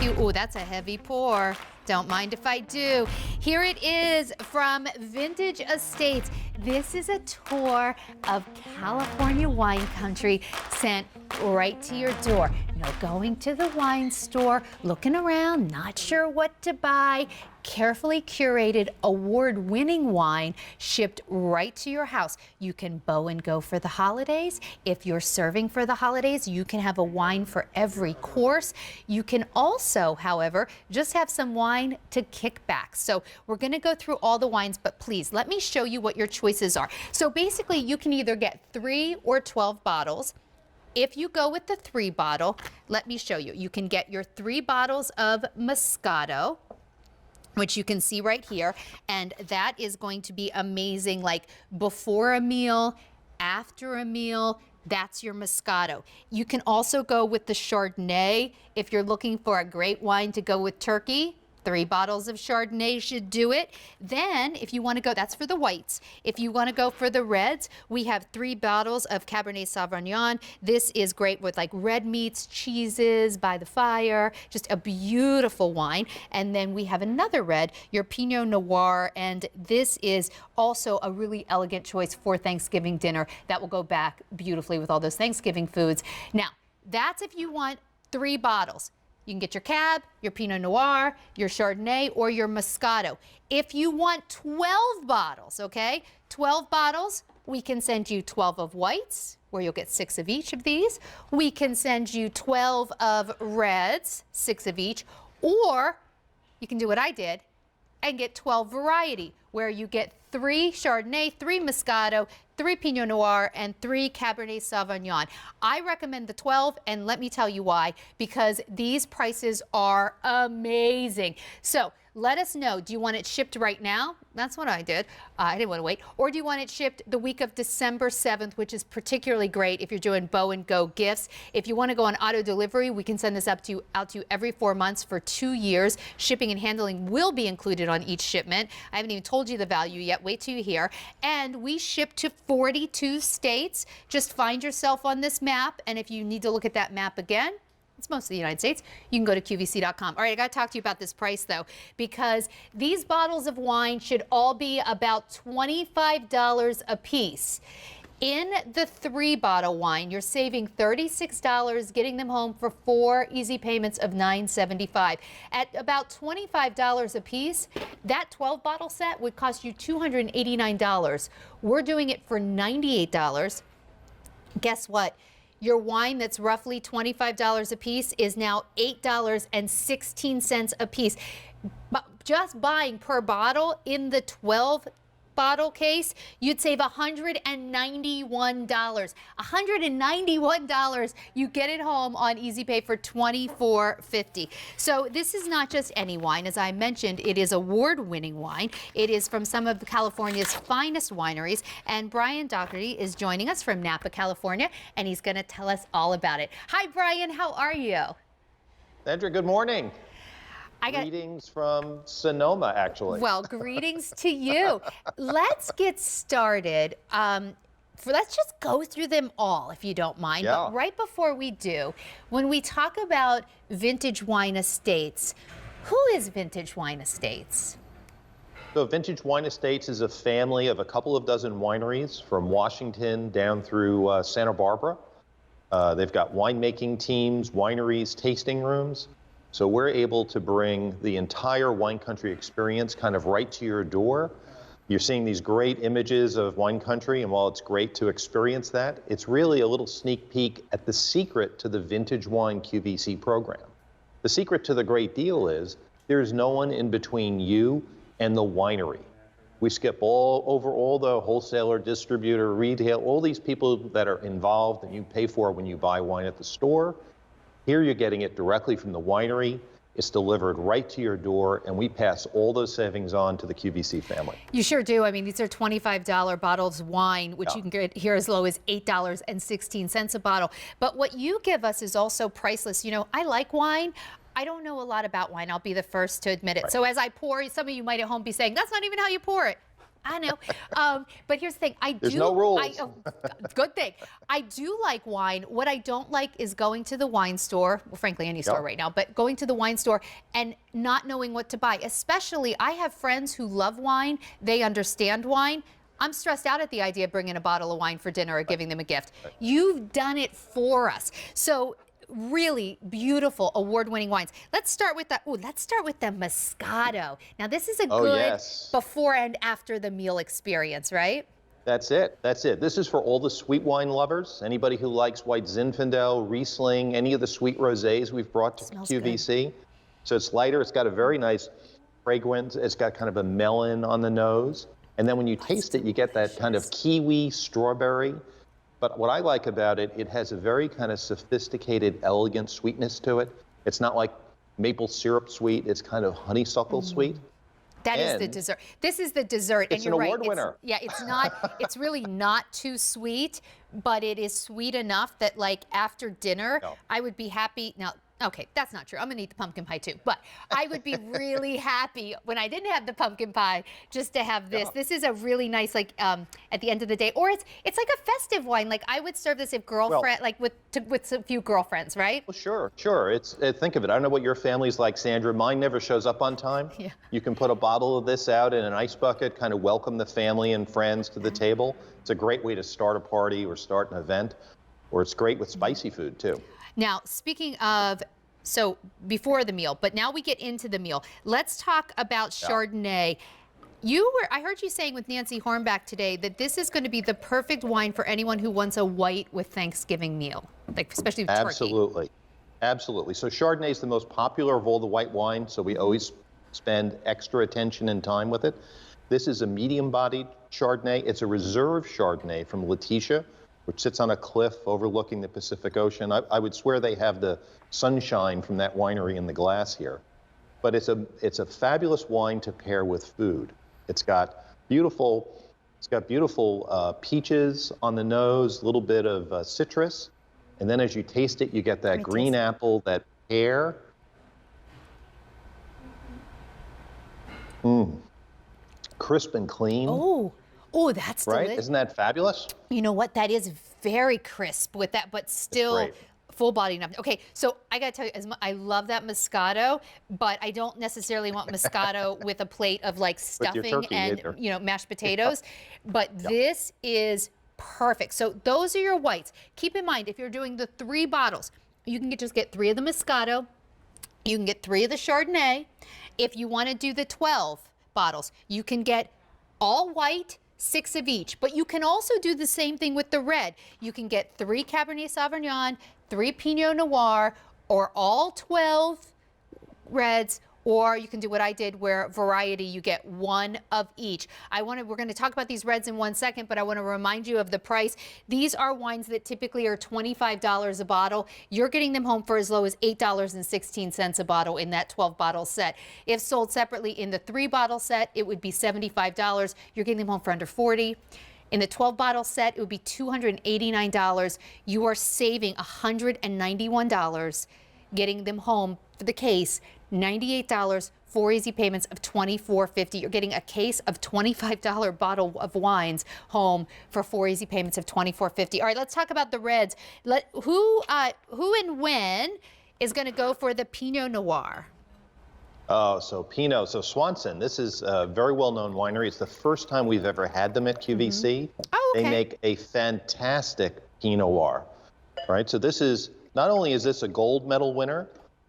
you. Oh, that's a heavy pour. Don't mind if I do. Here it is from Vintage Estates. This is a tour of California wine country sent right to your door. No going to the wine store, looking around, not sure what to buy. Carefully curated, award-winning wine shipped right to your house. You can bow and go for the holidays. If you're serving for the holidays, you can have a wine for every course. You can also, however, just have some wine to kick back. So we're going to go through all the wines, but please let me show you what your choices are. So basically, you can either get 3 or 12 bottles. If you go with the 3 bottle, let me show you. You can get your 3 bottles of Moscato, which you can see right here, and that is going to be amazing, like before a meal, after a meal. That's your Moscato. You can also go with the Chardonnay if you're looking for a great wine to go with turkey. 3 bottles of Chardonnay should do it. Then, if you want to go, that's for the whites. If you want to go for the reds, we have 3 bottles of Cabernet Sauvignon. This is great with like red meats, cheeses by the fire, just a beautiful wine. And then we have another red, your Pinot Noir, and this is also a really elegant choice for Thanksgiving dinner that will go back beautifully with all those Thanksgiving foods. Now, that's if you want 3 bottles. You can get your Cab, your Pinot Noir, your Chardonnay, or your Moscato. If you want 12 bottles, okay, 12 bottles, we can send you 12 of whites, where you'll get 6 of each of these. We can send you 12 of reds, 6 of each, or you can do what I did and get 12 variety, where you get 3 Chardonnay, 3 Moscato, 3 Pinot Noir, and 3 Cabernet Sauvignon. I recommend the 12, and let me tell you why, because these prices are amazing. So let us know, do you want it shipped right now? That's what I did. I didn't want to wait. Or do you want it shipped the week of December 7th, which is particularly great if you're doing bow and go gifts. If you want to go on auto delivery, we can send this out to you every 4 months for 2 years. Shipping and handling will be included on each shipment. I haven't even told you the value yet. Wait till you hear. And we ship to 42 states. Just find yourself on this map, and if you need to look at that map again, it's most of the United States, you can go to QVC.com. All right, I got to talk to you about this price, though, because these bottles of wine should all be about $25 a piece. In the 3-bottle wine, you're saving $36, getting them home for 4 easy payments of $9.75. At about $25 a piece, that 12-bottle set would cost you $289. We're doing it for $98. Guess what? Your wine that's roughly $25 a piece is now $8.16 a piece. But just buying per bottle in the 12-bottle case, you'd save $191. $191. You get it home on Easy Pay for $24.50. So this is not just any wine. As I mentioned, it is award-winning wine. It is from some of California's finest wineries. And Brian Doherty is joining us from Napa, California, and he's going to tell us all about it. Hi, Brian. How are you? Sandra, good morning. Greetings from Sonoma, actually. Well, greetings to you. Let's get started. Let's just go through them all, if you don't mind. Yeah. But right before we do, when we talk about Vintage Wine Estates, who is Vintage Wine Estates? So Vintage Wine Estates is a family of a couple of dozen wineries from Washington down through Santa Barbara. They've got winemaking teams, wineries, tasting rooms. So we're able to bring the entire wine country experience kind of right to your door. You're seeing these great images of wine country, and while it's great to experience that, it's really a little sneak peek at the secret to the Vintage Wine QVC program. The secret to the great deal is there's no one in between you and the winery. We skip over all the wholesaler, distributor, retail, all these people that are involved and you pay for when you buy wine at the store. Here you're getting it directly from the winery. It's delivered right to your door, and we pass all those savings on to the QVC family. You sure do. I mean, these are $25 bottles of wine, which you can get here as low as $8.16 a bottle. But what you give us is also priceless. You know, I like wine. I don't know a lot about wine. I'll be the first to admit it. Right. So as I pour, some of you might at home be saying, that's not even how you pour it. I know. But here's the thing. There's no rules. Good thing. I do like wine. What I don't like is going to the wine store, well, frankly, any store right now, but going to the wine store and not knowing what to buy. Especially, I have friends who love wine. They understand wine. I'm stressed out at the idea of bringing a bottle of wine for dinner or giving them a gift. You've done it for us. So really beautiful award-winning wines. Let's start with the Moscato. Now this is a good before and after the meal experience, right? That's it. That's it. This is for all the sweet wine lovers. Anybody who likes white Zinfandel, Riesling, any of the sweet rosés we've brought to QVC. Good. So it's lighter. It's got a very nice fragrance. It's got kind of a melon on the nose. And then when you taste it, you get that kind of kiwi, strawberry. But what I like about it, it has a very kind of sophisticated, elegant sweetness to it. It's not like maple syrup sweet. It's kind of honeysuckle sweet. That is the dessert. This is the dessert. It's an award winner. It's not, it's really not too sweet, but it is sweet enough that like after dinner, I would be happy. Now, okay, that's not true. I'm gonna eat the pumpkin pie too, but I would be really happy when I didn't have the pumpkin pie just to have this. This is a really nice, like at the end of the day, or it's like a festive wine. Like I would serve this if with a few girlfriends, right? Well, sure. It's think of it. I don't know what your family's like, Sandra. Mine never shows up on time. Yeah. You can put a bottle of this out in an ice bucket, kind of welcome the family and friends to the table. It's a great way to start a party or start an event, or it's great with spicy food too. Now, speaking of, so before the meal, but now we get into the meal. Let's talk about Chardonnay. I heard you saying with Nancy Hornback today that this is going to be the perfect wine for anyone who wants a white with Thanksgiving meal, like especially with turkey. Absolutely. So Chardonnay is the most popular of all the white wines, so we always spend extra attention and time with it. This is a medium-bodied Chardonnay. It's a reserve Chardonnay from Letitia, which sits on a cliff overlooking the Pacific Ocean. I would swear they have the sunshine from that winery in the glass here. But it's a fabulous wine to pair with food. It's got beautiful peaches on the nose, a little bit of citrus. And then as you taste it, you get that green apple, that pear. Crisp and clean. Oh, that's delicious. Isn't that fabulous? You know what? That is very crisp with that, but still full body enough. Okay, so I gotta tell you, I love that Moscato, but I don't necessarily want Moscato with a plate of like stuffing and mashed potatoes. But this is perfect. So those are your whites. Keep in mind, if you're doing the 3 bottles, you can just get 3 of the Moscato. You can get 3 of the Chardonnay. If you want to do the 12 bottles, you can get all white, 6 of each, but you can also do the same thing with the red. You can get 3 Cabernet Sauvignon, 3 Pinot Noir, or all 12 reds, or you can do what I did where variety, you get 1 of each. We're going to talk about these reds in 1 second, but I want to remind you of the price. These are wines that typically are $25 a bottle. You're getting them home for as low as $8.16 a bottle in that 12-bottle set. If sold separately in the 3-bottle set, it would be $75. You're getting them home for under $40. In the 12-bottle set, it would be $289. You are saving $191 getting them home for the case. $98, 4 easy payments of $24.50. You're getting a case of $25 bottle of wines home for 4 easy payments of $24.50. All right, let's talk about the reds. Who and when is going to go for the Pinot Noir? Oh, so Pinot. So Swanson, this is a very well-known winery. It's the first time we've ever had them at QVC. Oh, okay. They make a fantastic Pinot Noir, right? So this is, not only is this a gold medal winner,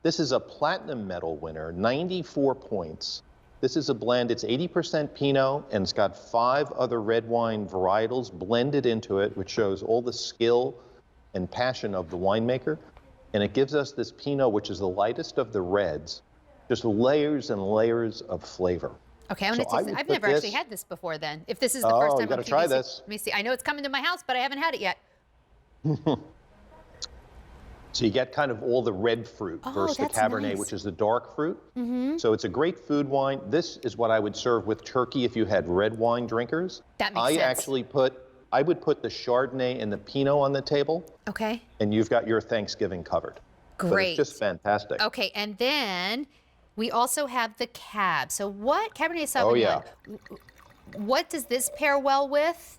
this is a platinum medal winner, 94 points. This is a blend, it's 80% Pinot, and it's got 5 other red wine varietals blended into it, which shows all the skill and passion of the winemaker. And it gives us this Pinot, which is the lightest of the reds, just layers and layers of flavor. Okay, I'm gonna taste it. I've never actually had this before then. If this is the first time you gotta try this. Let me see. I know it's coming to my house, but I haven't had it yet. So you get kind of all the red fruit versus the Cabernet, which is the dark fruit. So it's a great food wine. This is what I would serve with turkey if you had red wine drinkers. That makes sense. I would put the Chardonnay and the Pinot on the table. Okay. And you've got your Thanksgiving covered. Great. But it's just fantastic. Okay, and then we also have the Cab. So what? Cabernet Sauvignon. Oh, yeah. what does this pair well with?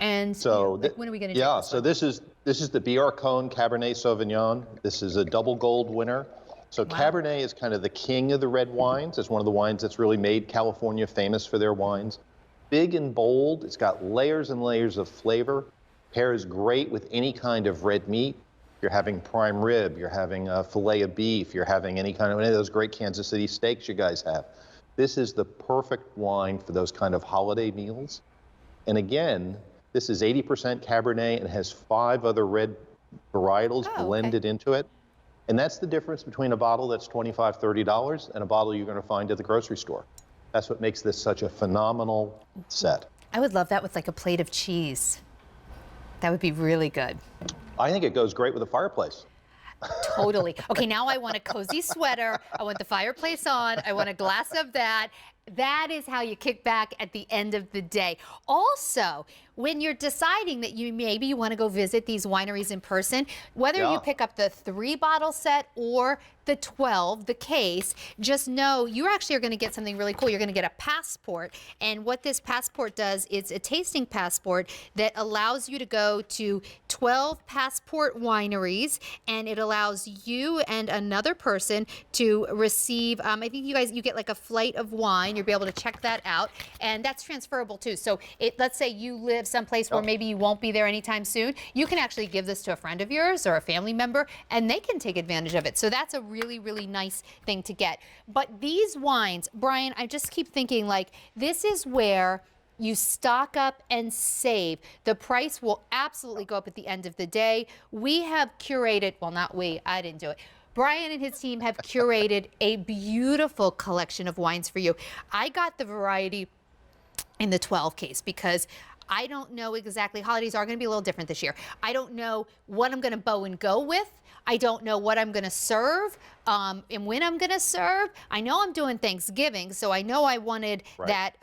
And So when are we going to yeah, take this so one? this is the BR Cohn Cabernet Sauvignon. This is a double gold winner. So Wow. Cabernet is kind of the king of the red wines. It's one of the wines that's really made California famous for their wines. Big and bold. It's got layers and layers of flavor. Pairs great with any kind of red meat. You're having prime rib, you're having a filet of beef, you're having any of those great Kansas City steaks you guys have. This is the perfect wine for those kind of holiday meals. And again, this is 80% Cabernet and has 5 other red varietals blended into it. And that's the difference between a bottle that's $25, $30 and a bottle you're going to find at the grocery store. That's what makes this such a phenomenal set. I would love that with like a plate of cheese. That would be really good. I think it goes great with a fireplace. Totally. Okay, now I want a cozy sweater. I want the fireplace on. I want a glass of that. That is how you kick back at the end of the day. Also, when you're deciding that maybe you want to go visit these wineries in person, whether you pick up the 3-bottle set or the 12, the case, just know you actually are going to get something really cool. You're going to get a passport. And what this passport does is a tasting passport that allows you to go to 12 passport wineries, and it allows you and another person to receive, I think you get like a flight of wine. You'll be able to check that out, and that's transferable too. So let's say you live someplace where maybe you won't be there anytime soon. You can actually give this to a friend of yours or a family member, and they can take advantage of it. So that's a really, really nice thing to get. But these wines, Brian, I just keep thinking like this is where you stock up and save. The price will absolutely go up at the end of the day. We have curated, well, not we, I didn't do it. Brian and his team have curated a beautiful collection of wines for you. I got the variety in the 12 case because I don't know exactly, holidays are going to be a little different this year. I don't know what I'm going to bow and go with. I don't know what I'm going to serve and when I'm going to serve. I know I'm doing Thanksgiving, so I know I wanted that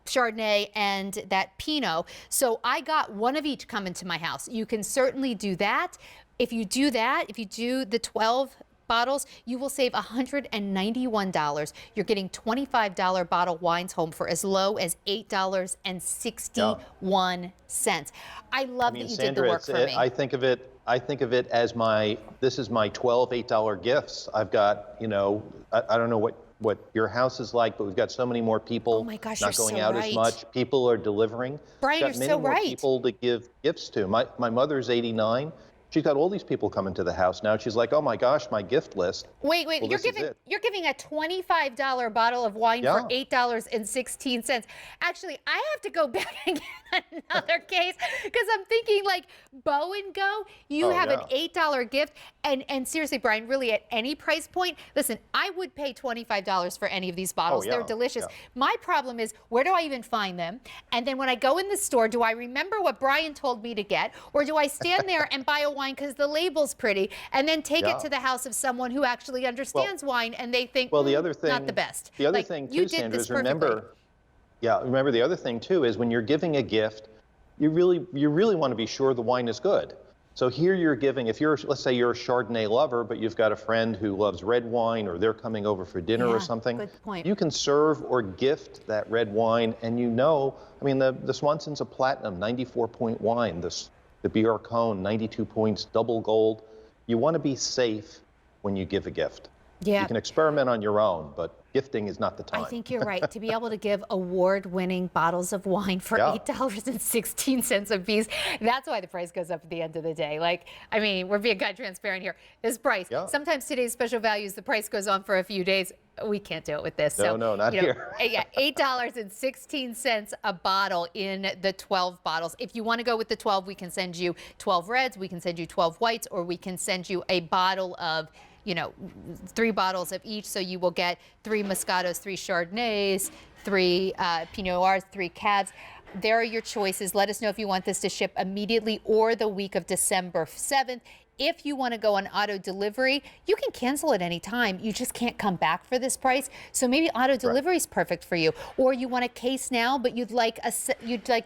Chardonnay and that Pinot. So I got one of each coming to my house. You can certainly do that. If you do that, if you do the 12 bottles, you will save $191. You're getting $25 bottle wines home for as low as $8.61. I love that you did the work for me. I think of it as this is my 12 $8 gifts. I've got, I don't know what your house is like, but we've got so many more people not going out as much. People are delivering. Brian, you're so right. Got many more people to give gifts to. My mother's 89. She's got all these people coming to the house now. She's like, oh my gosh, my gift list. Wait, well, you're giving a $25 bottle of wine for $8.16. Actually, I have to go back and get another case because I'm thinking like Bow and Go, you have an $8 gift. And seriously, Brian, really at any price point, listen, I would pay $25 for any of these bottles. They're delicious. My problem is, where do I even find them? And then when I go in the store, do I remember what Brian told me to get? Or do I stand there and buy a wine because the label's pretty and then take it to the house of someone who actually understands wine and they think, the other thing, not the best. The other thing too, Sandra, is remember the other thing too is when you're giving a gift, you really want to be sure the wine is good. So here you're giving, let's say you're a Chardonnay lover, but you've got a friend who loves red wine or they're coming over for dinner or something. Good point. You can serve or gift that red wine and the Swanson's a platinum, 94-point wine. The BR Cohn, 92 points, double gold. You want to be safe when you give a gift. Yeah. You can experiment on your own, but gifting is not the time. I think you're right. To be able to give award-winning bottles of wine for $8.16 a piece, that's why the price goes up at the end of the day. We're being kind of transparent here. This price, sometimes today's special values, the price goes on for a few days. We can't do it with this. No, not here. $8.16 a bottle in the 12 bottles. If you want to go with the 12, we can send you 12 reds, we can send you 12 whites, or we can send you a bottle of 3 bottles of each. So you will get 3 Moscatos, 3 Chardonnays, 3 Pinot Noirs, 3 Cabs. There are your choices. Let us know if you want this to ship immediately or the week of December 7th. If you want to go on auto delivery, you can cancel at any time. You just can't come back for this price. So maybe auto delivery is perfect for you. Or you want a case now, but you'd like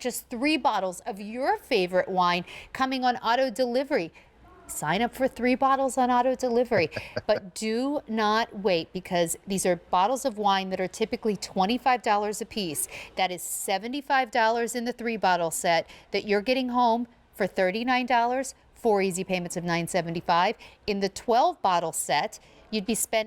just 3 bottles of your favorite wine coming on auto delivery. sign up for 3 bottles on auto delivery. But do not wait, because these are bottles of wine that are typically $25 a piece. That is $75 in the 3-bottle set that you're getting home for $39, 4 easy payments of $9.75. In the 12-bottle set, you'd be spending